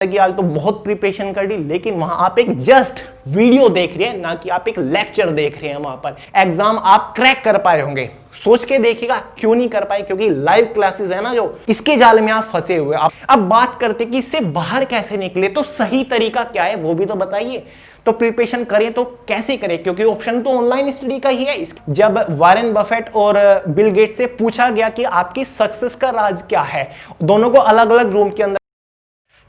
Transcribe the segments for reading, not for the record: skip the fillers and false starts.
कि आज तो बहुत प्रिपरेशन कर ली, लेकिन वहां आप एक जस्ट वीडियो देख रहे हैं, ना कि आप एक लेक्चर देख रहे हैं। वहां पर एग्जाम आप क्रैक कर पाए होंगे, सोच के देखिएगा क्यों नहीं कर पाए, क्योंकि लाइव क्लासेस है ना जो, इसके जाल में आप फंसे हुए। अब बात करते कि इससे बाहर कैसे निकले, तो सही तरीका क्या है वो भी तो बताइए। तो प्रिपरेशन करें तो कैसे करें, क्योंकि ऑप्शन तो ऑनलाइन स्टडी का ही है। जब वॉरेन बफेट और बिल गेट्स से पूछा गया कि आपकी सक्सेस का राज क्या है, दोनों को अलग अलग रूम के अंदर।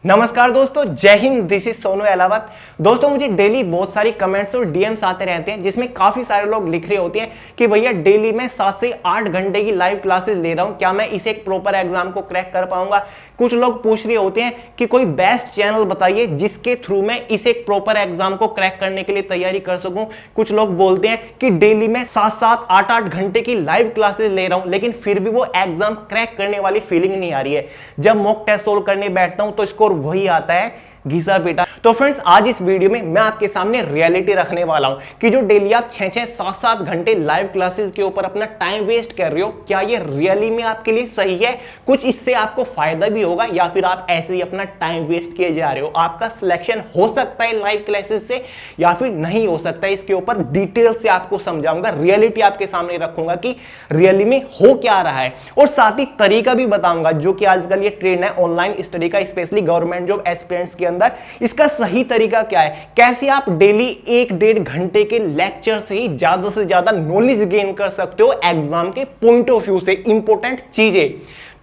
नमस्कार दोस्तों, जय हिंद, दिस इज सोनू अहलावत। दोस्तों, मुझे डेली बहुत सारी कमेंट्स और डीएम्स आते रहते हैं, जिसमें काफी सारे लोग लिख रहे होते हैं कि भैया डेली मैं 7 से 8 घंटे की लाइव क्लासेस ले रहा हूं, क्या मैं इसे एक प्रॉपर एग्जाम को क्रैक कर पाऊंगा। कुछ लोग पूछ रहे होते हैं कि कोई बेस्ट चैनल बताइए जिसके थ्रू मैं इसे एक प्रॉपर एग्जाम को क्रैक करने के लिए तैयारी कर सकूं। कुछ लोग बोलते हैं कि डेली मैं 7-7, 8-8 घंटे की लाइव क्लासेस ले रहा हूं, लेकिन फिर भी वो एग्जाम क्रैक करने वाली फीलिंग नहीं आ रही है। जब मॉक टेस्ट सोल्व करने बैठता हूं तो स्कोर वही आता है, घिसा पीटा। तो फ्रेंड्स, आज इस वीडियो में मैं आपके सामने रियलिटी रखने वाला हूं कि जो डेली आप 6-6, 7-7 घंटे लाइव क्लासेस के ऊपर अपना टाइम वेस्ट कर रहे हो, क्या ये रियली में आपके लिए सही है, कुछ इससे आपको फायदा भी होगा, या फिर आप ऐसे ही अपना टाइम वेस्ट किए जा रहे हो। आपका सिलेक्शन हो सकता है लाइव क्लासेस से या फिर नहीं हो सकता है। इसके ऊपर डिटेल से आपको समझाऊंगा, रियलिटी आपके सामने रखूंगा कि रियली में हो क्या रहा है, और साथ ही तरीका भी बताऊंगा जो कि आजकल ये ट्रेंड है ऑनलाइन स्टडी का, स्पेशली गवर्नमेंट जॉब एस्पिरेंट्स के अंदर। इसका सही तरीका क्या है, कैसे आप डेली 1-1.5 घंटे के लेक्चर से ही ज्यादा से ज्यादा नॉलेज गेन कर सकते हो एग्जाम के पॉइंट ऑफ व्यू से, इंपॉर्टेंट चीजें,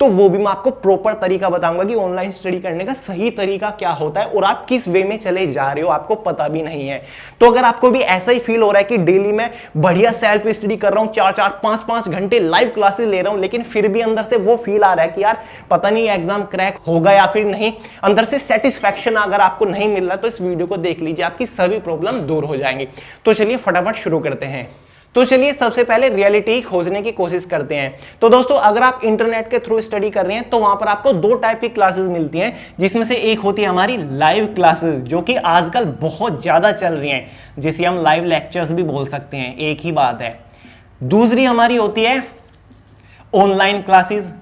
तो वो भी मैं आपको प्रॉपर तरीका बताऊंगा कि ऑनलाइन स्टडी करने का सही तरीका क्या होता है और आप किस वे में चले जा रहे हो, आपको पता भी नहीं है। तो अगर आपको भी ऐसा ही फील हो रहा है कि डेली मैं बढ़िया सेल्फ स्टडी कर रहा हूं, 4-4, 5-5 घंटे लाइव क्लासेस ले रहा हूं, लेकिन फिर भी अंदर से वो फील आ रहा है कि यार पता नहीं एग्जाम क्रैक होगा या फिर नहीं, अंदर से सेटिस्फैक्शन अगर आपको नहीं मिल रहा, तो इस वीडियो को देख लीजिए, आपकी सभी प्रॉब्लम दूर हो जाएंगे। तो चलिए फटाफट शुरू करते हैं। तो चलिए सबसे पहले रियलिटी खोजने की कोशिश करते हैं। तो दोस्तों, अगर आप इंटरनेट के थ्रू स्टडी कर रहे हैं तो वहां पर आपको 2 टाइप की क्लासेस मिलती हैं, जिसमें से एक होती है हमारी लाइव क्लासेस, जो कि आजकल बहुत ज्यादा चल रही हैं, जिसे हम लाइव लेक्चर्स भी बोल सकते हैं, एक ही बात है। दूसरी हमारी होती है ऑनलाइन क्लासेस।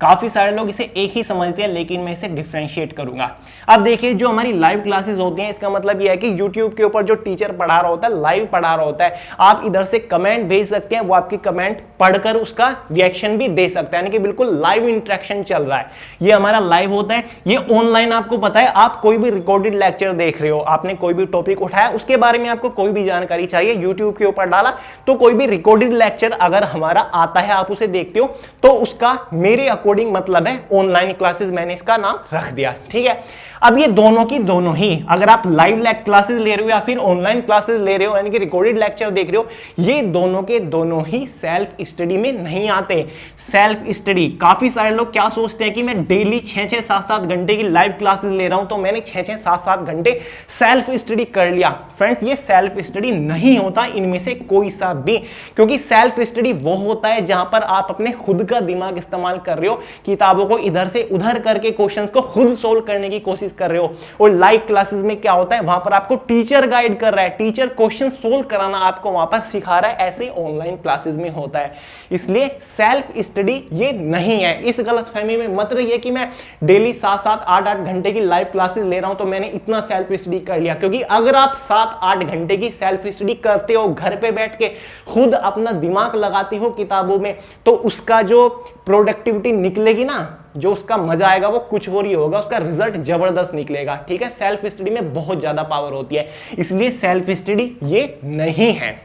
काफी सारे लोग इसे एक ही समझते हैं, लेकिन मैं इसे डिफरेंशिएट करूंगा। अब देखिए, जो हमारी लाइव क्लासेस होती हैं, इसका मतलब यह है कि YouTube के ऊपर जो टीचर पढ़ा रहा होता है, लाइव पढ़ा रहा होता है, आप इधर से कमेंट भेज सकते हैं, वो आपकी कमेंट पढ़कर उसका रिएक्शन भी दे सकता है, यानी कि बिल्कुल लाइव इंटरेक्शन चल रहा है। ये हमारा लाइव होता है। ये ऑनलाइन आपको पता है, आप कोई भी रिकॉर्डेड लेक्चर देख रहे हो, आपने कोई भी टॉपिक उठाया, उसके बारे में आपको कोई भी जानकारी चाहिए, YouTube के ऊपर डाला, तो कोई भी रिकॉर्डेड लेक्चर अगर हमारा आता है, आप उसे देखते हो, तो उसका मेरे मतलब है ऑनलाइन क्लासेस, मैंने इसका नाम रख दिया, ठीक है। अब ये दोनों की दोनों ही, अगर आप लाइव क्लासेस ले रहे हो या फिर ऑनलाइन क्लासेस ले रहे हो, यानी कि रिकॉर्डेड लेक्चर देख रहे हो, ये दोनों के दोनों ही सेल्फ स्टडी में नहीं आते। सेल्फ स्टडी, काफी सारे लोग क्या सोचते हैं कि मैं डेली 6-6, 7-7 घंटे की लाइव क्लासेस ले रहा हूं, तो मैंने 6-6, 7-7 घंटे सेल्फ स्टडी कर लिया। फ्रेंड्स, ये सेल्फ स्टडी नहीं होता इनमें से कोई सा भी, क्योंकि सेल्फ स्टडी वो होता है जहां पर आप अपने खुद का दिमाग इस्तेमाल कर रहे हो, किताबों को इधर से उधर करके क्वेश्चंस को खुद सोल्व करने की कोशिश कर रहे हो। और लाइव क्लासेस में क्या होता है, वहां पर आपको टीचर गाइड कर रहा है, टीचर क्वेश्चन सोल्व कराना आपको वहां पर सिखा रहा है, ऐसे ऑनलाइन क्लासेस में होता है। इसलिए सेल्फ स्टडी ये नहीं है। इस गलतफहमी में मत रहिए कि मैं डेली 7-7, 8-8 घंटे की लाइव क्लासेस ले रहा हूं तो मैंने इतना सेल्फ स्टडी कर लिया, क्योंकि अगर आप 7-8 घंटे की सेल्फ स्टडी करते हो, घर पे बैठ के खुद अपना दिमाग लगाते हो किताबों में, तो उसका जो प्रोडक्टिविटी निकलेगी ना, जो उसका मजा आएगा वो कुछ और ही होगा, उसका रिजल्ट जबरदस्त निकलेगा, ठीक है। सेल्फ स्टडी में बहुत ज्यादा पावर होती है, इसलिए सेल्फ स्टडी ये नहीं है।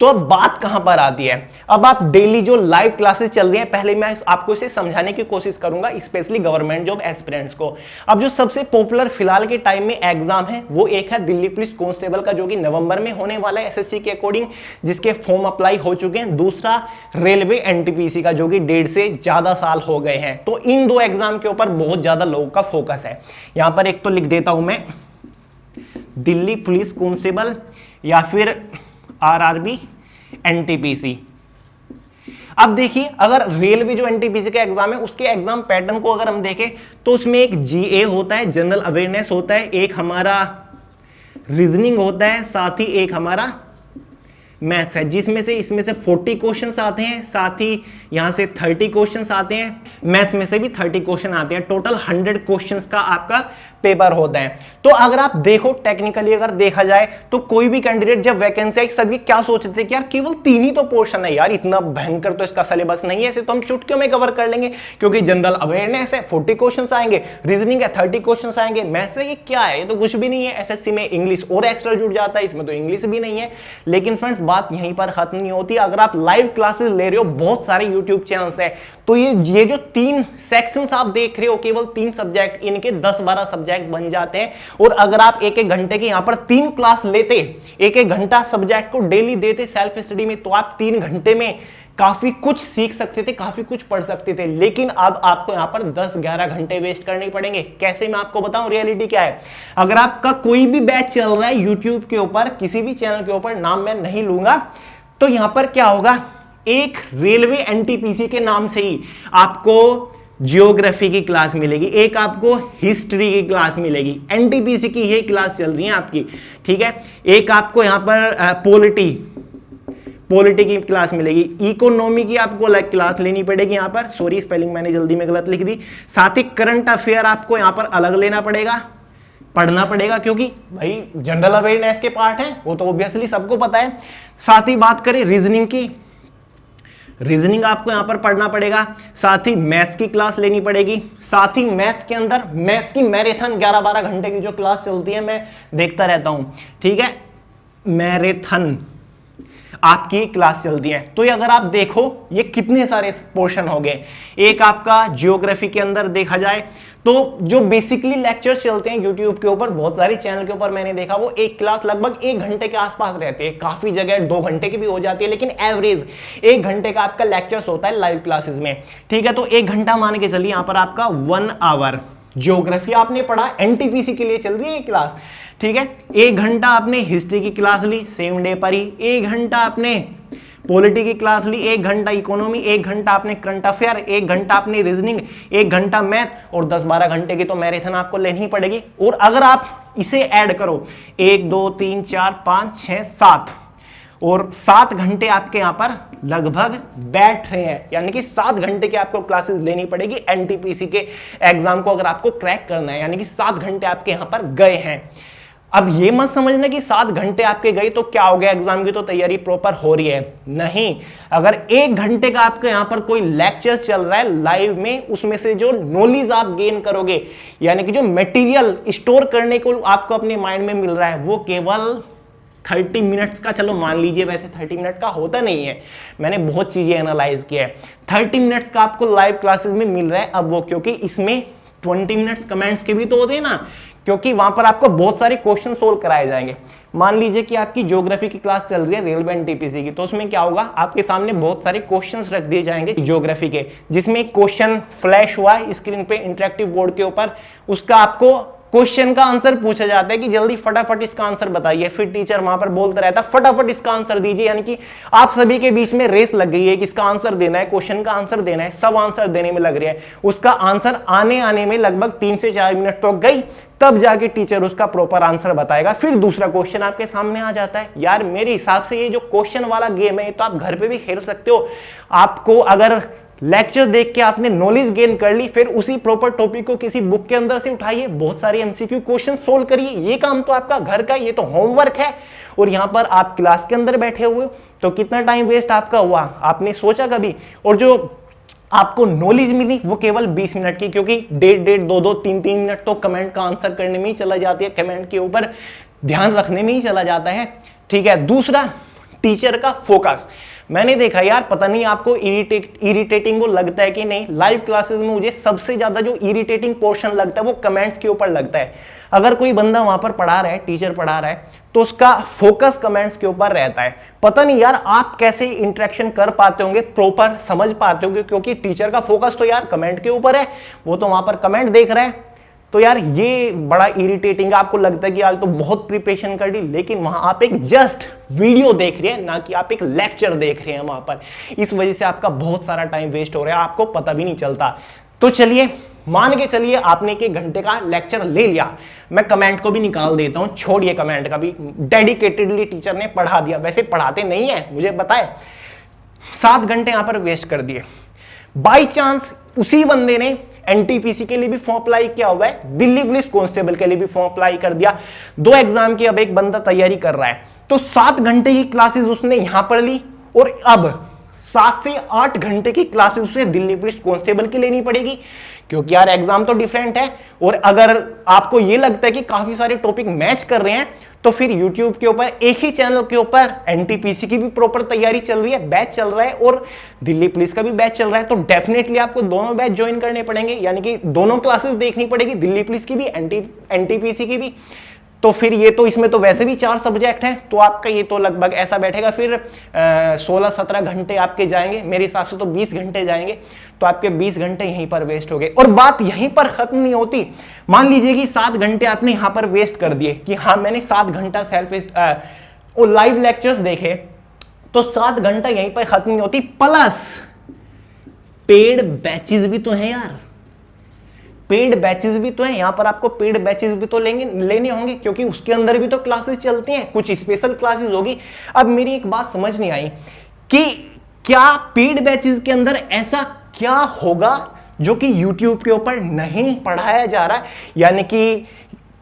तो अब बात कहां पर आती है, अब आप डेली जो लाइव क्लासेस चल रही हैं, पहले मैं आपको इसे समझाने की कोशिश करूंगा, स्पेशली गवर्नमेंट जॉब एस्पिरेंट्स को। अब जो सबसे पॉपुलर फिलहाल के टाइम में एग्जाम है, वो एक है दिल्ली पुलिस कांस्टेबल का, जो कि नवंबर में होने वाला है एसएससी के अकॉर्डिंग, जिसके फॉर्म अप्लाई हो चुके हैं। दूसरा रेलवे एनटीपीसी का, जो कि 1.5 से ज्यादा साल हो गए हैं। तो इन 2 एग्जाम के ऊपर बहुत ज्यादा लोगों का फोकस है। यहां पर एक तो लिख देता हूं मैं, दिल्ली पुलिस कांस्टेबल या फिर आरआरबी एनटीपीसी। अब देखिए, अगर रेलवे जो एनटीपीसी का एग्जाम है, उसके एग्जाम पैटर्न को अगर हम देखें तो उसमें एक जीए होता है, जनरल अवेयरनेस होता है, एक हमारा रीजनिंग होता है, साथ ही एक हमारा मैथ्स है, जिसमें से इसमें से 40 क्वेश्चंस आते हैं, साथ ही यहां से 30 क्वेश्चंस आते हैं, मैथ्स में से भी 30 क्वेश्चन आते हैं। टोटल 100 क्वेश्चंस का आपका पेपर होता है। तो अगर आप देखो टेक्निकली अगर देखा जाए तो कोई भी कैंडिडेट जब वैकेंसी आई सभी क्या सोचते थे कि यार केवल 3 ही तो पोर्शन है यार, इतना भयंकर तो इसका सिलेबस नहीं है, इसे तो हम चुटकियों में कवर कर लेंगे, क्योंकि जनरल अवेयरनेस है 40 क्वेश्चंस आएंगे, रीजनिंग है 30 क्वेश्चंस आएंगे, मैथ्स है ये क्या है, ये तो कुछ भी नहीं है। एसएससी में इंग्लिश और एक्स्ट्रा जुड़ जाता है, इसमें तो इंग्लिश भी नहीं है। लेकिन फ्रेंड्स बात यहीं पर खत्म नहीं होती। अगर आप लाइव क्लासेस ले रहे हो, बहुत सारे यूट्यूब चैनल्स हैं, तो ये जो 3 सेक्शंस आप देख रहे हो, केवल 3 सब्जेक्ट, इनके 10-12 सब्जेक्ट बन जाते हैं। और अगर आप 1-1 घंटे की यहां पर 3 क्लास लेते, 1-1 घंटा सब्जेक्ट को डेली देते सेल्फ स्टडी में, तो आप 3 घंटे में काफी कुछ सीख सकते थे, काफी कुछ पढ़ सकते थे। लेकिन अब आपको यहां पर 10-11 घंटे वेस्ट करने पड़ेंगे। कैसे, मैं आपको बताऊं रियलिटी क्या है। अगर आपका कोई भी बैच चल रहा है यूट्यूब के ऊपर, किसी भी चैनल के ऊपर, नाम मैं नहीं लूंगा, तो यहां पर क्या होगा, एक रेलवे एनटीपीसी के नाम से ही आपको जियोग्राफी की क्लास मिलेगी, एक आपको हिस्ट्री की क्लास मिलेगी, एनटीपीसी की ये क्लास चल रही है आपकी, ठीक है। एक आपको यहां पर पॉलिटी की क्लास मिलेगी, इकोनॉमी की आपको अलग क्लास लेनी पड़ेगी यहां पर, सॉरी स्पेलिंग मैंने जल्दी में गलत लिख दी। साथ ही करंट अफेयर आपको यहां पर अलग लेना पड़ेगा, पढ़ना पड़ेगा, क्योंकि भाई जनरल अवेयरनेस के पार्ट है, वो तो ऑब्वियसली सबको पता है। साथ ही बात करें रीजनिंग की, रीजनिंग आपको यहां पर पढ़ना पड़ेगा। साथ ही मैथ्स की क्लास लेनी पड़ेगी। साथ ही मैथ्स के अंदर मैथ्स की मैराथन 11-12 घंटे की जो क्लास चलती है, मैं देखता रहता हूं, ठीक है, मैराथन आपकी क्लास चलती है। तो ये अगर आप देखो ये कितने सारे पोर्शन हो गए। एक आपका जियोग्राफी के अंदर देखा जाए तो जो बेसिकली लेक्चर्स चलते हैं यूट्यूब के ऊपर, बहुत सारे चैनल के ऊपर मैंने देखा, वो एक क्लास लगभग 1 घंटे के आसपास रहती है, काफी जगह 2 घंटे की भी हो जाती है, लेकिन एवरेज 1 घंटे का आपका लेक्चर्स होता है लाइव क्लासेस में, ठीक है। तो 1 घंटा मान के चलिए, यहां पर आपका 1 आवर ज्योग्राफी आपने पढ़ा, एनटीपीसी के लिए चल रही है ये क्लास, ठीक है। 1 घंटा आपने हिस्ट्री की क्लास ली सेम डे पर ही, 1 घंटा आपने पॉलिटी की क्लास ली, 1 घंटा इकोनॉमी, 1 घंटा आपने करंट अफेयर, 1 घंटा आपने रीजनिंग, 1 घंटा मैथ, और 10-12 घंटे की तो मैराथन आपको लेनी पड़ेगी। और अगर आप इसे ऐड करो 1 2 3 4 5 6 7 और 7 घंटे आपके यहां पर लगभग बैठ रहे हैं, यानी कि 7 घंटे की आपको क्लासेस लेनी पड़ेगी एनटीपीसी के एग्जाम को अगर आपको क्रैक करना है, यानी कि 7 घंटे आपके यहां पर गए हैं। अब ये मत समझना कि 7 घंटे आपके गए तो क्या हो गया, एग्जाम की तो तैयारी प्रॉपर हो रही है, नहीं। अगर 1 घंटे का आपके यहां पर कोई लेक्चर चल रहा है लाइव में, उसमें से जो नॉलेज आप गेन करोगे, यानी कि जो मटेरियल स्टोर करने को आपको अपने माइंड में मिल रहा है, वो केवल 30 मिनट्स का, चलो मान लीजिए, वैसे 30 मिनट का होता नहीं है, मैंने बहुत चीजें एनालाइज किया है, 30 मिनट्स का आपको लाइव क्लासेस में मिल रहा है। अब वो क्योंकि इसमें 20 मिनट्स कमेंट्स के भी तो होते हैं ना, क्योंकि वहां पर आपको बहुत सारे क्वेश्चन सोल्व कराए जाएंगे। मान लीजिए कि आपकी ज्योग्राफी की क्लास चल रही है रेलवे एनटीपीसी की, तो उसमें क्या होगा, आपके सामने बहुत सारे क्वेश्चंस रख दिए जाएंगे ज्योग्राफी के, जिसमें क्वेश्चन फ्लैश हुआ स्क्रीन पे इंटरेक्टिव बोर्ड के ऊपर, उसका आपको क्वेश्चन का आंसर पूछा जाता है कि जल्दी फटाफट इसका आंसर बताइए। फिर टीचर वहां पर बोलता रहता है फटाफट इसका आंसर दीजिए, यानी कि आप सभी के बीच में रेस लग गई है कि इसका आंसर देना है, क्वेश्चन का आंसर देना है, सब आंसर देने में लग रहे हैं। उसका आंसर आने में लगभग 3 से 4 मिनट तो गई, तब जाके टीचर उसका प्रॉपर आंसर बताएगा, फिर दूसरा क्वेश्चन आपके सामने आ जाता है। यार मेरे हिसाब से ये जो क्वेश्चन वाला गेम है, तो आप घर पे भी खेल सकते हो। आपको अगर लेक्चर देख के आपने नॉलेज गेन कर ली, फिर उसी प्रॉपर टॉपिक को किसी बुक के अंदर से उठाइए, बहुत सारे एमसीक्यू क्वेश्चन सोल्व करिए। ये काम तो आपका घर का, ये तो होमवर्क है। और यहां पर आप क्लास के अंदर बैठे हुए, तो कितना टाइम वेस्ट आपका हुआ, आपने सोचा कभी? और जो आपको नॉलेज मिली वो केवल 20 मिनट की, क्योंकि 1.5, 2, 3 मिनट तो कमेंट का आंसर करने में ही चला जाती है, कमेंट के ऊपर ध्यान रखने में ही चला जाता है, ठीक है। दूसरा, टीचर का फोकस। मैंने देखा यार, पता नहीं आपको इरिटेटिंग वो लगता है कि नहीं, लाइव क्लासेस में मुझे सबसे ज्यादा जो इरिटेटिंग पोर्शन लगता है वो कमेंट्स के ऊपर लगता है। अगर कोई बंदा वहां पर पढ़ा रहा है, टीचर पढ़ा रहा है, तो उसका फोकस कमेंट्स के ऊपर रहता है। पता नहीं यार आप कैसे इंटरेक्शन कर पाते होंगे, प्रॉपर समझ पाते होंगे, क्योंकि टीचर का फोकस तो यार कमेंट के ऊपर है, वो तो वहां पर कमेंट देख रहा है। तो यार ये बड़ा इरिटेटिंग, आपको लगता है कि यार तो बहुत प्रिपरेशन कर ली, लेकिन वहां आप एक जस्ट वीडियो देख रहे हैं, ना कि आप एक लेक्चर देख रहे हैं वहां पर। इस वजह से आपका बहुत सारा टाइम वेस्ट हो रहा है, आपको पता भी नहीं चलता। तो चलिए मान के चलिए आपने 1 घंटे का लेक्चर ले लिया, मैं कमेंट को भी निकाल देता हूं, छोड़िए कमेंट का भी, डेडिकेटेडली टीचर ने पढ़ा दिया, वैसे पढ़ाते नहीं है मुझे बताए, 7 घंटे यहां पर वेस्ट कर दिए। बाई चांस उसी बंदे ने एनटीपीसी के लिए भी फॉर्म अप्लाई किया हुआ है, दिल्ली पुलिस कांस्टेबल के लिए भी फॉर्म अप्लाई कर दिया, 2 एग्जाम की अब एक बंदा तैयारी कर रहा है, तो 7 घंटे की क्लासेस उसने यहां पर ली और अब 7 से 8 घंटे की क्लासेस उसे दिल्ली पुलिस कांस्टेबल की लेनी पड़ेगी, क्योंकि यार एग्जाम तो डिफरेंट है। और अगर आपको यह लगता है कि काफी सारे टॉपिक मैच कर रहे हैं, तो फिर YouTube के ऊपर एक ही चैनल के ऊपर एनटीपीसी की भी प्रॉपर तैयारी चल रही है, बैच चल रहा है, और दिल्ली पुलिस का भी बैच चल रहा है, तो डेफिनेटली आपको दोनों बैच ज्वाइन करने पड़ेंगे, यानी कि दोनों क्लासेस देखनी पड़ेगी, दिल्ली पुलिस की भी, एनटीपीसी की भी। तो फिर ये तो इसमें तो वैसे भी 4 सब्जेक्ट हैं, तो आपका ये तो लगभग ऐसा बैठेगा, फिर 16-17 घंटे आपके जाएंगे, मेरे हिसाब से तो 20 घंटे जाएंगे, तो आपके 20 घंटे यहीं पर वेस्ट हो गए। और बात यहीं पर खत्म नहीं होती, मान लीजिए कि 7 घंटे आपने यहां पर वेस्ट कर दिए कि हाँ मैंने 7 घंटा सेल्फ और लाइव लेक्चर्स देखे, तो 7 घंटा यहीं पर खत्म नहीं होती, प्लस पेड बैचेस भी तो हैं यार, पेड बैचेस भी तो हैं, यहां पर आपको पेड बैचेस भी तो लेने होंगे, क्योंकि उसके अंदर भी तो क्लासेस चलती हैं, कुछ स्पेशल क्लासेस होगी। अब मेरी एक बात समझ नहीं आई कि क्या पेड बैचेस के अंदर ऐसा क्या होगा जो कि YouTube के ऊपर नहीं पढ़ाया जा रहा है, यानी कि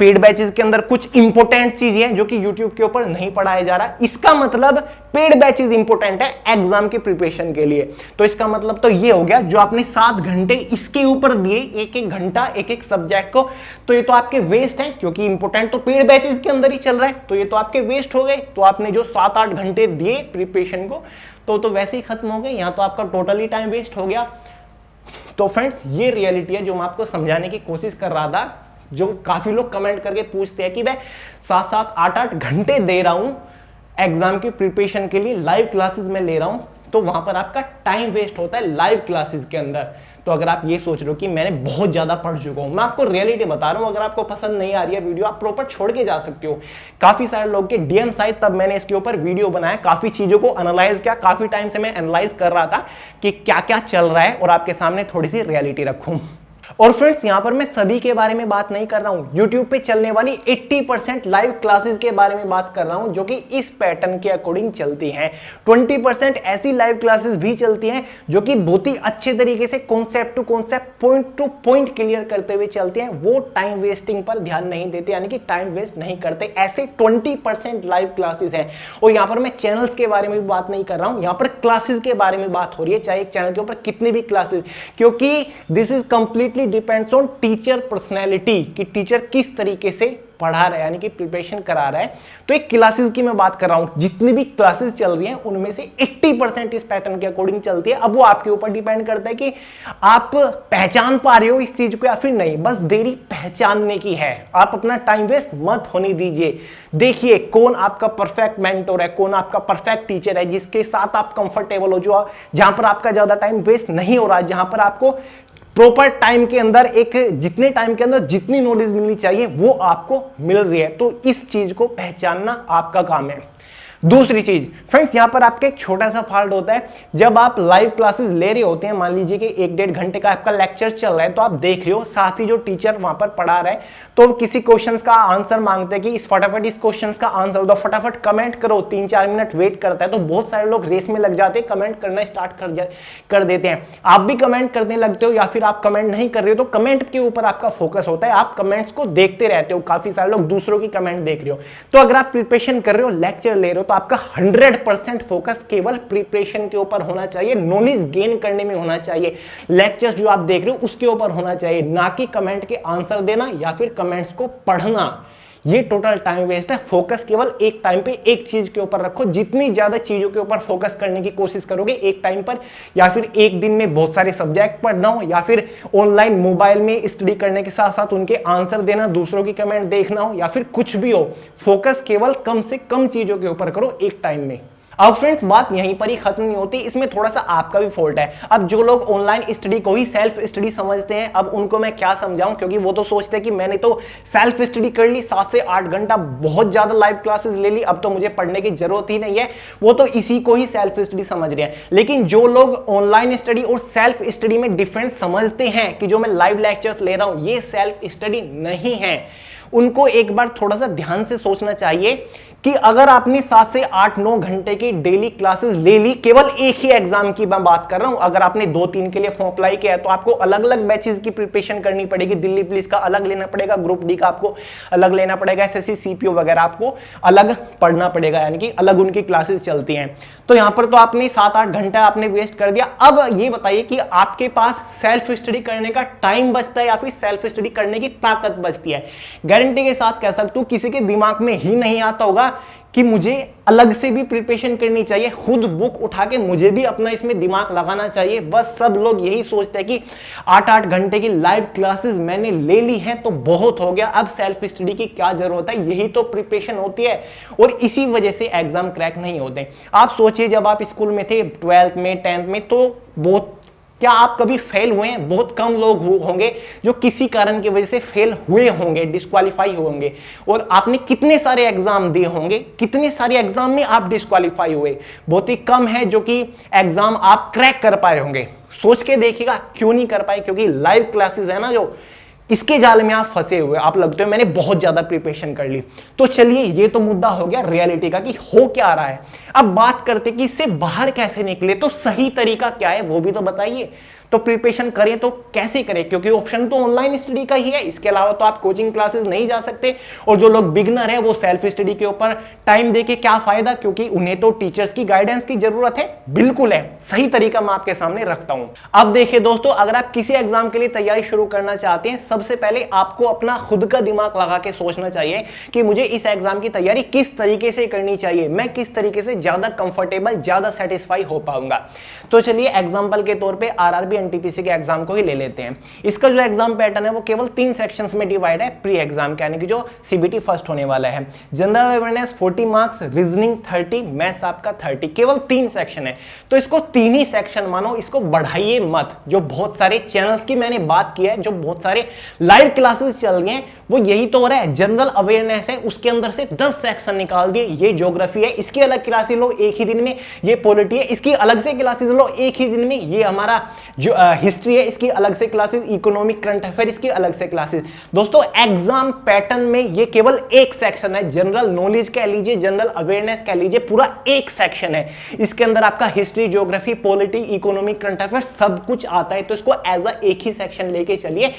पेड बैचेस के अंदर कुछ इंपॉर्टेंट चीजें हैं जो कि YouTube के ऊपर नहीं पढ़ाया जा रहा। इसका मतलब पेड बैचेस इंपॉर्टेंट है एग्जाम के प्रिपरेशन के लिए, तो इसका मतलब तो ये हो गया जो आपने 7 घंटे इसके ऊपर दिए, एक घंटा एक सब्जेक्ट को, तो ये तो आपके वेस्ट है, क्योंकि इंपॉर्टेंट तो पेड बैचेस के अंदर ही चल रहा है, तो ये तो आपके वेस्ट हो गए। तो आपने जो 7-8 घंटे दिए प्रिपरेशन को, तो वैसे ही खत्म हो गए, यहां तो आपका टोटली टाइम वेस्ट हो गया। तो फ्रेंड्स ये रियलिटी है जो मैं आपको समझाने की कोशिश कर रहा था, जो काफी लोग कमेंट करके पूछते हैं कि मैं 7-7, 8-8 घंटे दे रहा हूं एग्जाम की प्रिपरेशन के लिए, लाइव क्लासेस में ले रहा हूं, तो वहां पर आपका टाइम वेस्ट होता है लाइव क्लासेस के अंदर। तो अगर आप ये सोच रहे हो कि मैंने बहुत ज्यादा पढ़ चुका हूं, मैं आपको रियलिटी बता रहा हूं, अगर आपको पसंद नहीं आ रही है वीडियो, आप प्रॉपर छोड़ के जा सकते हो। काफी सारे लोग के डीएम्स आए, तब मैंने इसके ऊपर वीडियो बनाया, काफी चीजों को एनालाइज किया, काफी टाइम से मैं एनालाइज कर रहा था कि क्या क्या चल रहा है, और आपके सामने थोड़ी सी रियलिटी रखूं। और फ्रेंड्स यहां पर मैं सभी के बारे में बात नहीं कर रहा हूं, YouTube पे चलने वाली 80% लाइव क्लासेस के बारे में बात कर रहा हूं, जो कि इस पैटर्न के अकॉर्डिंग चलती हैं। 20% ऐसी लाइव क्लासेस भी चलती हैं जो कि बहुत ही अच्छे तरीके से concept to concept, point to point clear करते हुए चलती हैं, वो टाइम वेस्टिंग पर ध्यान नहीं देते, यानी कि टाइम वेस्ट नहीं करते। ऐसे 20% लाइव क्लासेस हैं। और यहां पर मैं चैनल्स के बारे में भी बात नहीं कर रहा हूं, यहां पर क्लासेस के बारे में बात हो रही है, चाहे एक चैनल के ऊपर कितनी भी क्लासेस, क्योंकि this is completely depends on teacher personality, कि टीचर किस तरीके से पढ़ा रहा है, यानी कि प्रिपरेशन करा रहा है। तो एक क्लासेस की मैं बात कर रहा हूं, जितनी भी क्लासेस चल रही हैं उनमें से 80% इस पैटर्न के अकॉर्डिंग चलती है। अब वो आपके ऊपर डिपेंड करता है कि आप पहचान पा रहे हो इस चीज को या फिर नहीं, बस देरी पहचानने की है। आप अपना टाइम वेस्ट मत होने दीजिए, देखिए कौन आपका परफेक्ट मेंटोर है, कौन आपका परफेक्ट टीचर है, जिसके साथ आप कंफर्टेबल हो, जो जहां पर आपका ज्यादा टाइम वेस्ट नहीं हो रहा, जहां पर आपको प्रॉपर टाइम के अंदर जितने टाइम के अंदर जितनी नॉलेज मिलनी चाहिए वो आपको मिल रही है। तो इस चीज को पहचानना आपका काम है। दूसरी चीज फ्रेंड्स, यहां पर आपका एक छोटा सा फॉल्ट होता है, जब आप लाइव क्लासेस ले रहे होते हैं, मान लीजिए कि 1-1.5 घंटे का आपका लेक्चर चल रहा है, तो आप देख रहे हो साथ ही जो टीचर वहां पर पढ़ा रहा है, तो किसी क्वेश्चंस का आंसर मांगते हैं कि फटाफट इस क्वेश्चंस का आंसर दो, फटाफट कमेंट करो, 3-4 मिनट वेट करता है, तो बहुत सारे लोग रेस में लग जाते हैं, कमेंट करना स्टार्ट कर देते हैं। आप भी कमेंट करने लगते हो, या फिर आप कमेंट नहीं कर रहे हो, तो कमेंट के ऊपर आपका फोकस होता है, आप कमेंट्स को देखते रहते हो, काफी सारे लोग दूसरों की कमेंट देख रहे हो। तो अगर आप प्रिपरेशन कर रहे हो, लेक्चर ले रहे हो, तो आपका 100% फोकस केवल प्रिपरेशन के ऊपर होना चाहिए, नॉलेज गेन करने में होना चाहिए। लेक्चर्स जो आप देख रहे हो उसके ऊपर होना चाहिए, ना कि कमेंट के आंसर देना या फिर कमेंट्स को पढ़ना। ये टोटल टाइम वेस्ट है। फोकस केवल एक टाइम पे एक चीज के ऊपर रखो। जितनी ज्यादा चीजों के ऊपर फोकस करने की कोशिश करोगे एक टाइम पर, या फिर एक दिन में बहुत सारे सब्जेक्ट पढ़ना हो, या फिर ऑनलाइन मोबाइल में स्टडी करने के साथ साथ उनके आंसर देना, दूसरों की कमेंट देखना हो, या फिर कुछ भी हो, फोकस केवल कम से कम चीजों के ऊपर करो एक टाइम में। अब फ्रेंड्स बात यहीं पर ही खत्म नहीं होती, इसमें थोड़ा सा आपका भी फॉल्ट है। अब जो लोग ऑनलाइन स्टडी को ही सेल्फ स्टडी समझते हैं, अब उनको मैं क्या समझाऊं, क्योंकि वो तो सोचते हैं कि मैंने तो सेल्फ स्टडी कर ली, 7 से 8 घंटा बहुत ज्यादा लाइव क्लासेस ले ली, अब तो मुझे पढ़ने की जरूरत ही नहीं है, वो तो इसी को ही सेल्फ स्टडी समझ रहे हैं। लेकिन जो लोग ऑनलाइन स्टडी और सेल्फ स्टडी में डिफरेंस समझते हैं कि जो मैं लाइव लेक्चर्स ले रहा हूं ये सेल्फ स्टडी नहीं है, उनको एक बार थोड़ा सा ध्यान से सोचना चाहिए कि अगर आपने 7 से 8-9 घंटे की डेली क्लासेस ले ली, केवल एक ही एग्जाम की मैं बात कर रहा हूं, अगर आपने 2-3 के लिए फॉर्म अप्लाई किया है तो आपको अलग अलग बैचेस की प्रिपरेशन करनी पड़ेगी। दिल्ली पुलिस का अलग लेना पड़ेगा, ग्रुप डी का आपको अलग लेना पड़ेगा, एसएससी सीपीओ वगैरह आपको अलग पढ़ना पड़ेगा, यानी कि अलग उनकी क्लासेस चलती हैं। तो यहां पर तो आपने 7-8 घंटा आपने वेस्ट कर दिया। अब ये बताइए कि आपके पास सेल्फ स्टडी करने का टाइम बचता है या फिर सेल्फ स्टडी करने की ताकत बचती है? गारंटी के साथ कह सकता हूं किसी के दिमाग में ही नहीं आता होगा कि मुझे अलग से भी प्रिपरेशन करनी चाहिए, खुद बुक उठा के मुझे भी अपना इसमें दिमाग लगाना चाहिए। बस सब लोग यही सोचते हैं कि 8-8 घंटे की लाइव क्लासेस मैंने ले ली हैं तो बहुत हो गया, अब सेल्फ स्टडी की क्या जरूरत है, यही तो प्रिपरेशन होती है और इसी वजह से एग्जाम क्रैक नहीं होते। आप सोचिए जब आप स्कूल में थे 12th में 10th में, तो बहुत, क्या आप कभी फेल हुए हैं? बहुत कम लोग होंगे जो किसी कारण की वजह से फेल हुए होंगे, डिस्क्वालीफाई होंगे। और आपने कितने सारे एग्जाम दिए होंगे, कितने सारे एग्जाम में आप डिस्क्वालीफाई हुए? बहुत ही कम है जो कि एग्जाम आप क्रैक कर पाए होंगे। सोच के देखिएगा क्यों नहीं कर पाए, क्योंकि लाइव क्लासेस है ना जो, इसके जाल में आप फंसे हुए, आप लगते हो मैंने बहुत ज्यादा प्रिपरेशन कर ली। तो चलिए ये तो मुद्दा हो गया रियलिटी का कि हो क्या रहा है। अब बात करते कि इससे बाहर कैसे निकले, तो सही तरीका क्या है वो भी तो बताइए। तो प्रिपरेशन करें तो कैसे करें, क्योंकि ऑप्शन तो ऑनलाइन स्टडी का ही है, इसके अलावा तो आप कोचिंग क्लासेस नहीं जा सकते। और जो लोग बिगनर है वो सेल्फ स्टडी के ऊपर टाइम देके क्या फायदा, क्योंकि उन्हें तो टीचर्स की गाइडेंस की जरूरत है। बिल्कुल है, सही तरीका मैं आपके सामने रखता हूं। अब देखिए दोस्तों, अगर आप किसी एग्जाम के लिए तैयारी शुरू करना चाहते हैं, सबसे पहले आपको अपना खुद का दिमाग लगा के सोचना चाहिए कि मुझे इस एग्जाम की तैयारी किस तरीके से करनी चाहिए, मैं किस तरीके से ज्यादा कंफर्टेबल, ज्यादा सेटिस्फाई हो पाऊंगा। तो चलिए एग्जाम्पल के तौर पर आरआरबी एनटीपीसी के एग्जाम को ही ले लेते हैं। इसका जो एग्जाम पैटर्न है वो केवल 3 सेक्शंस में डिवाइड है प्री एग्जाम के, यानी कि जो सीबीटी फर्स्ट होने वाला है। General awareness 40 marks, reasoning 30, maths आपका 30, केवल 3 सेक्शन है। तो इसको 3 ही सेक्शन मानो, इसको बढ़ाइए मत। जो बहुत सारे चैनल्स की मैंने बात की है, जो बहुत सारे लाइव क्लासेस चल रही हैं, वो यही तो हो रहा है। जनरल अवेयरनेस है, उसके अंदर से 10 सेक्शन निकाल दिए, ये ज्योग्राफी है, इसकी अलग क्लासेस लो एक ही दिन में, ये पॉलिटी है, इसकी अलग से क्लासेस लो एक ही दिन में, ये हमारा जो हिस्ट्री है इसकी अलग से क्लासेस, इकोनॉमिक करंट अफेयर इसकी अलग से क्लासेस। दोस्तों एग्जाम पैटर्न में ये केवल एक सेक्शन है, जनरल नॉलेज कह लीजिए, जनरल अवेयरनेस कह लीजिए, पूरा एक सेक्शन है। इसके अंदर आपका history, geography, polity, economic current affair सब कुछ आता है। तो इसको एज अ एक ही सेक्शन लेके चलिए,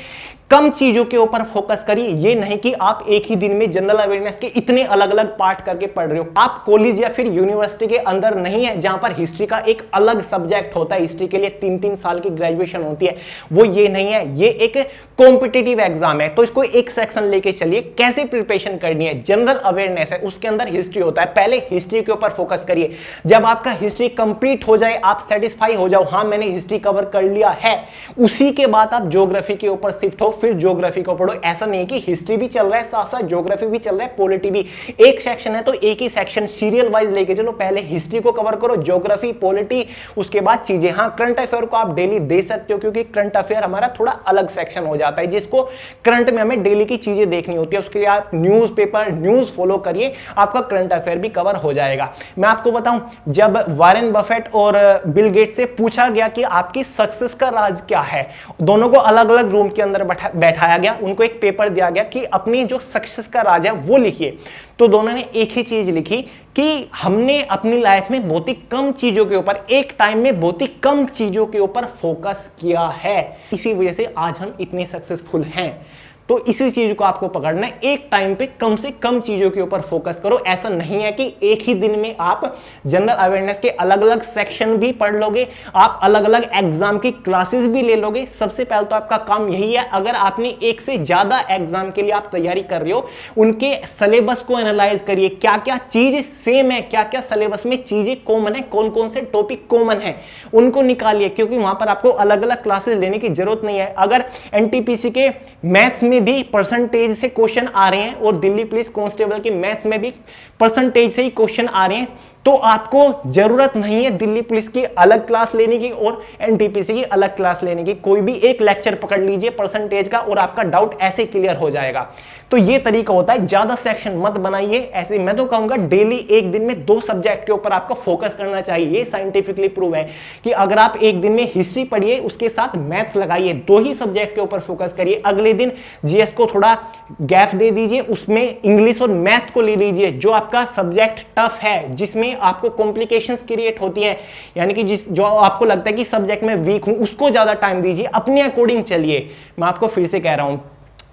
कम चीजों के ऊपर फोकस करिए। ये नहीं कि आप एक ही दिन में जनरल अवेयरनेस के इतने अलग अलग पार्ट करके पढ़ रहे हो। आप कॉलेज या फिर यूनिवर्सिटी के अंदर नहीं है जहां पर हिस्ट्री का एक अलग सब्जेक्ट होता है, हिस्ट्री के लिए 3-3 साल की ग्रेजुएशन होती है, वो ये नहीं है। ये एक कॉम्पिटिटिव एग्जाम है, तो इसको एक सेक्शन लेके चलिए। कैसे प्रिपरेशन करनी है, जनरल अवेयरनेस है, उसके अंदर हिस्ट्री होता है, पहले हिस्ट्री के ऊपर फोकस करिए। जब आपका हिस्ट्री कंप्लीट हो जाए, आप सेटिस्फाई हो जाओ, हाँ मैंने हिस्ट्री कवर कर लिया है, उसी के बाद आप ज्योग्राफी के ऊपर शिफ्ट हो, फिर ज्योग्राफी को पढ़ो। ऐसा नहीं कि हिस्ट्री भी चल रहा है साथ साथ ज्योग्राफी भी चल रहा है, पॉलिटी भी। एक सेक्शन है तो एक ही सेक्शन सीरियल वाइज लेके चलो, पहले हिस्ट्री को कवर करो, ज्योग्राफी, पॉलिटी, उसके बाद चीजें। हाँ करंट अफेयर को आप डेली दे सकते हो, क्योंकि करंट अफेयर हमारा थोड़ा अलग सेक्शन हो जाता है, जिसको करंट में हमें डेली की चीजें देखनी होती है। उसके लिए आप न्यूज़पेपर, न्यूज फॉलो करिए, आपका करंट अफेयर भी कवर हो जाएगा। मैं आपको बताऊं, जब वॉरेन बफेट और बिल गेट्स से पूछा गया कि आपकी सक्सेस का राज क्या है, दोनों को अलग अलग रूम के अंदर बैठाया गया, उनको एक पेपर दिया गया कि अपनी जो सक्सेस का राज है वो लिखिए। तो दोनों ने एक ही चीज लिखी कि हमने अपनी लाइफ में बहुत ही कम चीजों के ऊपर, एक टाइम में बहुत ही कम चीजों के ऊपर फोकस किया है, इसी वजह से आज हम इतने सक्सेसफुल हैं। तो इसी चीज को आपको पकड़ना है, एक टाइम पे कम से कम चीजों के ऊपर फोकस करो। ऐसा नहीं है कि एक ही दिन में आप जनरल अवेयरनेस के अलग अलग सेक्शन भी पढ़ लोगे, आप अलग अलग एग्जाम की क्लासेस भी ले लोगे। सबसे पहले तो आपका काम यही है, अगर आपने एक से ज्यादा एग्जाम के लिए आप तैयारी कर रहे हो, उनके सिलेबस को एनालाइज करिए, क्या क्या चीज सेम है, क्या क्या सिलेबस में चीजें कॉमन है, कौन कौन से टॉपिक कॉमन है, उनको निकालिए, क्योंकि वहां पर आपको अलग अलग क्लासेस लेने की जरूरत नहीं है। अगर एनटीपीसी के मैथ्स में भी परसेंटेज से क्वेश्चन आ रहे हैं और दिल्ली पुलिस कांस्टेबल की मैथ्स में भी परसेंटेज से ही क्वेश्चन आ रहे हैं, तो आपको जरूरत नहीं है दिल्ली पुलिस की अलग क्लास लेने की और एनटीपीसी की अलग क्लास लेने की। कोई भी एक लेक्चर पकड़ लीजिए परसेंटेज का और आपका डाउट ऐसे क्लियर हो जाएगा। तो ये तरीका होता है, ज्यादा सेक्शन मत बनाइए। ऐसे मैं तो कहूंगा डेली एक दिन में 2 सब्जेक्ट के ऊपर आपको फोकस करना चाहिए। ये साइंटिफिकली प्रूव है कि अगर आप एक दिन में हिस्ट्री पढ़िए, उसके साथ मैथ्स लगाइए, 2 ही सब्जेक्ट के ऊपर फोकस करिए। अगले दिन जीएस को थोड़ा गैप दे दीजिए, उसमें इंग्लिश और मैथ को ले लीजिए, जो आपका सब्जेक्ट टफ है, जिसमें आपको कॉम्प्लिकेशंस क्रिएट होती हैं, यानी कि जो आपको लगता है कि सब्जेक्ट में वीक हूं, उसको ज्यादा टाइम दीजिए, अपने अकॉर्डिंग चलिए। मैं आपको फिर से कह रहा हूं,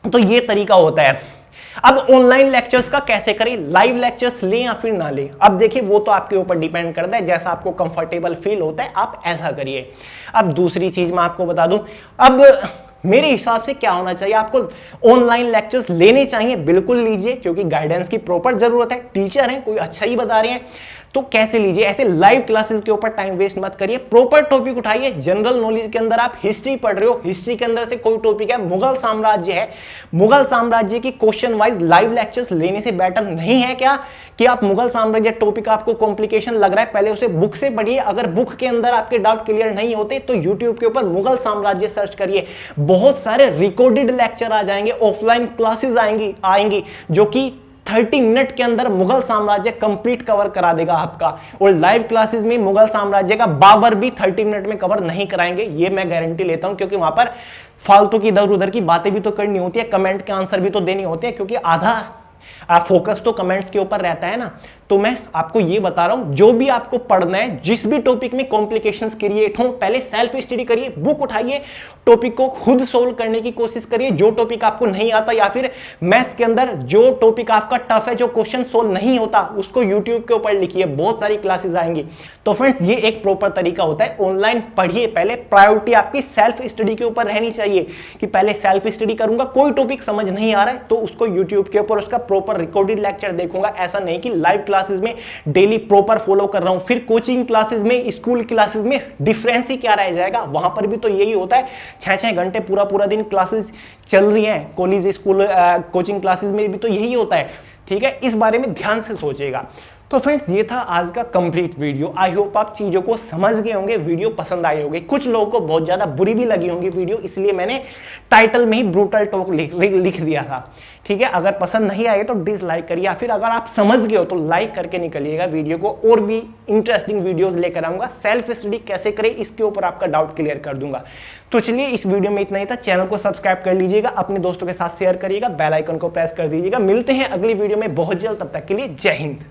तो ये तरीका होता है। अब ऑनलाइन लेक्चर्स का कैसे करें, लाइव लेक्चर्स लें या फिर ना लें, अब देखिए वो तो आपके ऊपर डिपेंड करता है, जैसा आपको कंफर्टेबल फील होता है आप ऐसा करिए। अब दूसरी चीज मैं आपको बता दूं, अब मेरे हिसाब से क्या होना चाहिए, आपको ऑनलाइन लेक्चर्स लेने चाहिए, बिल्कुल लीजिए, क्योंकि गाइडेंस की प्रॉपर जरूरत है। टीचर हैं, कोई अच्छा ही बता रहे हैं, तो कैसे लीजिए। ऐसे लाइव क्लासेस के ऊपर टाइम वेस्ट मत करिए, प्रॉपर टॉपिक उठाइए। जनरल नॉलेज के अंदर आप हिस्ट्री पढ़ रहे हो, हिस्ट्री के अंदर से कोई टॉपिक है, मुगल साम्राज्य है, मुगल साम्राज्य की क्वेश्चन वाइज लाइव लेक्चर्स लेने से बेटर नहीं है क्या कि आप मुगल साम्राज्य टॉपिक आपको कॉम्प्लिकेशन लग रहा है, पहले उसे बुक से पढ़िए। अगर बुक के अंदर आपके डाउट क्लियर नहीं होते तो यूट्यूब के ऊपर मुगल साम्राज्य सर्च करिए, बहुत सारे रिकॉर्डेड लेक्चर आ जाएंगे, ऑफलाइन क्लासेस आएंगी जो कि 30 मिनट के अंदर मुगल साम्राज्य कंप्लीट कवर करा देगा आपका। और लाइव क्लासेस में मुगल साम्राज्य का बाबर भी 30 मिनट में कवर नहीं कराएंगे, ये मैं गारंटी लेता हूं, क्योंकि वहां पर फालतू की इधर उधर की बातें भी तो करनी होती है, कमेंट के आंसर भी तो देने होते हैं, क्योंकि आधा फोकस तो कमेंट्स के ऊपर रहता है ना। तो मैं आपको ये बता रहा हूं, जो भी आपको पढ़ना है, जिस भी टॉपिक में कॉम्प्लिकेशंस क्रिएट हो, पहले सेल्फ स्टडी करिए, बुक उठाइए, टॉपिक को खुद सोल्व करने की कोशिश करिए। जो टॉपिक आपको नहीं आता या फिर मैथ्स के अंदर जो टॉपिक आपका टफ है, जो क्वेश्चन सोल्व नहीं होता, उसको यूट्यूब के ऊपर लिखिए, बहुत सारी क्लासेस आएंगी। तो फ्रेंड्स, ये एक प्रॉपर तरीका होता है, ऑनलाइन पढ़िए, पहले प्रायोरिटी आपकी सेल्फ स्टडी के ऊपर रहनी चाहिए कि पहले सेल्फ स्टडी करूंगा, कोई टॉपिक समझ नहीं आ रहा है तो उसको यूट्यूब के ऊपर उसका प्रॉपर रिकॉर्डेड लेक्चर देखूंगा। ऐसा नहीं कि लाइव क्लासेस में डेली प्रॉपर फॉलो कर रहा हूं, फिर कोचिंग क्लासेस में, स्कूल क्लासेस में डिफरेंस ही क्या रह जाएगा। वहां पर भी तो यही होता है, 6-6 घंटे पूरा दिन क्लासेस चल रही हैं, कॉलेज स्कूल कोचिंग क्लासेस में भी तो यही होता है। ठीक है, इस बारे में ध्यान से सोचिएगा। तो फ्रेंड्स, ये था आज का कंप्लीट वीडियो। आई होप आप चीजों को समझ गए होंगे, वीडियो पसंद आई होगी। कुछ लोगों को बहुत ज्यादा बुरी भी लगी होंगी वीडियो, इसलिए मैंने टाइटल में ही ब्रूटल टॉक लिख दिया था। ठीक है, अगर पसंद नहीं आए तो डिसलाइक करिए, या फिर अगर आप समझ गए हो तो लाइक करके निकलिएगा वीडियो को। और भी इंटरेस्टिंग वीडियोस लेकर आऊंगा, सेल्फ स्टडी कैसे करें इसके ऊपर आपका डाउट क्लियर कर दूंगा। तो चलिए, इस वीडियो में इतना ही था। चैनल को सब्सक्राइब कर लीजिएगा, अपने दोस्तों के साथ शेयर करिएगा, बेल आइकन को प्रेस कर दीजिएगा। मिलते हैं अगली वीडियो में बहुत जल्द, तब तक के लिए जय हिंद।